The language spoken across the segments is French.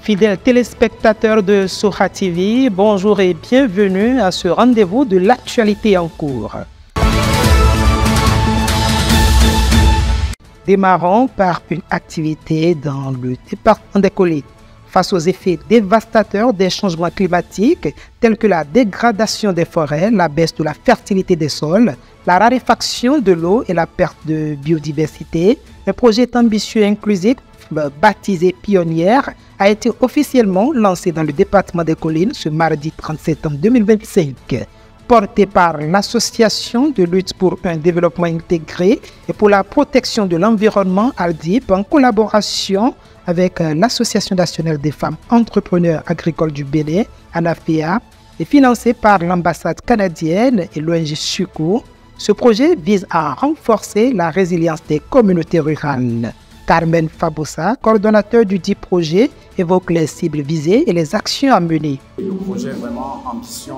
Fidèles téléspectateurs de Soha TV, bonjour et bienvenue à ce rendez-vous de l'actualité en cours. Démarrons par une activité dans le département des Collines. Face aux effets dévastateurs des changements climatiques tels que la dégradation des forêts, la baisse de la fertilité des sols, la raréfaction de l'eau et la perte de biodiversité, un projet ambitieux et inclusif baptisé Pionnière a été officiellement lancé dans le département des Collines ce mardi 30 septembre 2025. Porté par l'Association de lutte pour un développement intégré et pour la protection de l'environnement ALDIP en collaboration avec l'Association nationale des femmes entrepreneurs agricoles du Bénin, ANAFEA, et financé par l'ambassade canadienne et l'ONG SUCO, ce projet vise à renforcer la résilience des communautés rurales. Carmen Fabosa, coordonnateur du dit projet, évoque les cibles visées et les actions à mener. Le projet vraiment ambition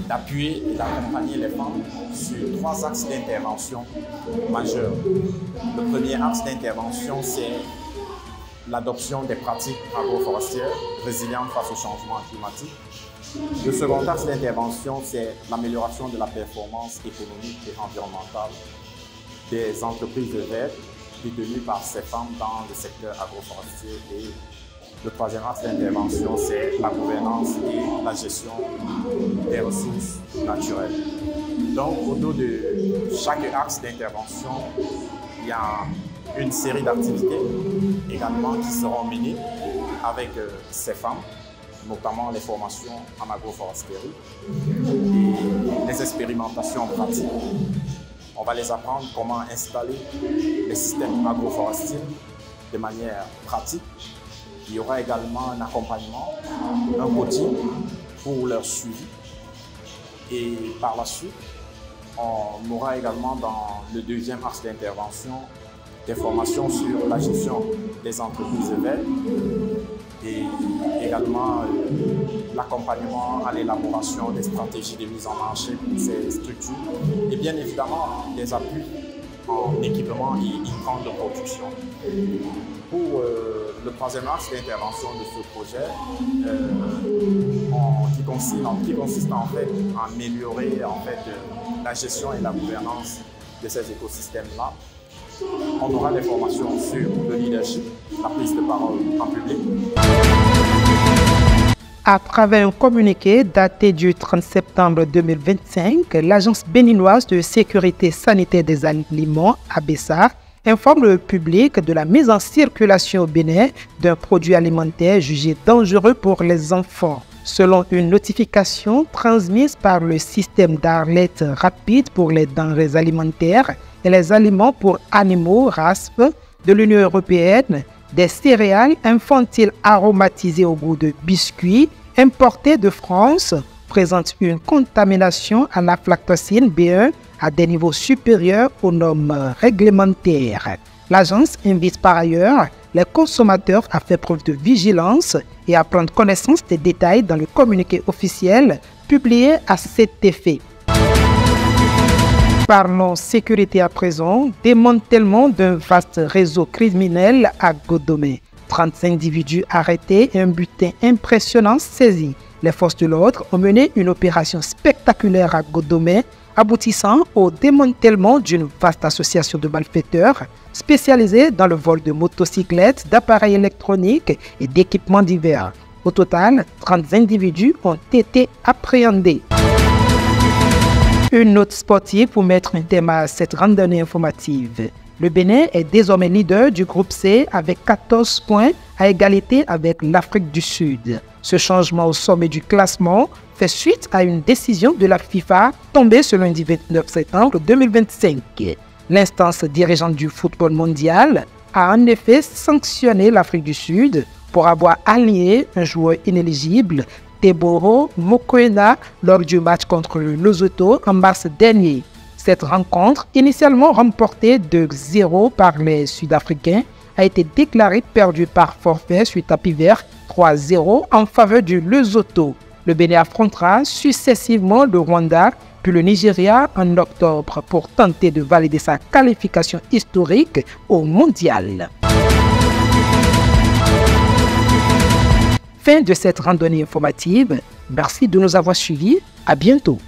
d'appuyer et d'accompagner les femmes sur 3 axes d'intervention majeurs. Le premier axe d'intervention, c'est l'adoption des pratiques agroforestières résilientes face au changement climatique. Le second axe d'intervention, c'est l'amélioration de la performance économique et environnementale des entreprises vertes détenues par ces femmes dans le secteur agroforestier. Et le troisième axe d'intervention, c'est la gouvernance et la gestion des ressources naturelles. Donc, autour de chaque axe d'intervention, il y a une série d'activités également qui seront menées avec ces femmes, notamment les formations en agroforesterie et les expérimentations pratiques. On va les apprendre comment installer les systèmes agroforestiers de manière pratique. Il y aura également un accompagnement, un coaching pour leur suivi. Et par la suite, on aura également dans le deuxième axe d'intervention des formations sur la gestion des entreprises vertes et également l'accompagnement à l'élaboration des stratégies de mise en marché pour ces structures et bien évidemment des appuis en équipement et intrants de production. Pour le troisième axe d'intervention de ce projet, qui consiste en fait à améliorer la gestion et la gouvernance de ces écosystèmes-là. On aura des formations sur le leadership, la prise de parole en public. À travers un communiqué daté du 30 septembre 2025, l'Agence béninoise de sécurité sanitaire des aliments, ABESA, informe le public de la mise en circulation au Bénin d'un produit alimentaire jugé dangereux pour les enfants. Selon une notification transmise par le système d'alerte rapide pour les denrées alimentaires et les aliments pour animaux RASP de l'Union européenne, des céréales infantiles aromatisées au goût de biscuits importées de France présentent une contamination à l'aflatoxine B1 à des niveaux supérieurs aux normes réglementaires. L'agence invite par ailleurs les consommateurs à faire preuve de vigilance et à prendre connaissance des détails dans le communiqué officiel publié à cet effet. Parlons sécurité à présent, démantèlement d'un vaste réseau criminel à Godomé. 30 individus arrêtés et un butin impressionnant saisi. Les forces de l'ordre ont mené une opération spectaculaire à Godomé, aboutissant au démantèlement d'une vaste association de malfaiteurs spécialisée dans le vol de motocyclettes, d'appareils électroniques et d'équipements divers. Au total, 30 individus ont été appréhendés. Une note sportive pour mettre un thème à cette randonnée informative. Le Bénin est désormais leader du groupe C avec 14 points à égalité avec l'Afrique du Sud. Ce changement au sommet du classement fait suite à une décision de la FIFA tombée ce lundi 29 septembre 2025. L'instance dirigeante du football mondial a en effet sanctionné l'Afrique du Sud pour avoir aligné un joueur inéligible, Teboro Mokoena, lors du match contre le Lesotho en mars dernier. Cette rencontre, initialement remportée de 0 par les Sud-Africains, a été déclarée perdue par forfait sur tapis vert 3-0 en faveur du Lesotho. Le Bénin affrontera successivement le Rwanda puis le Nigeria en octobre pour tenter de valider sa qualification historique au mondial. fin de cette randonnée informative. Merci de nous avoir suivis. À bientôt.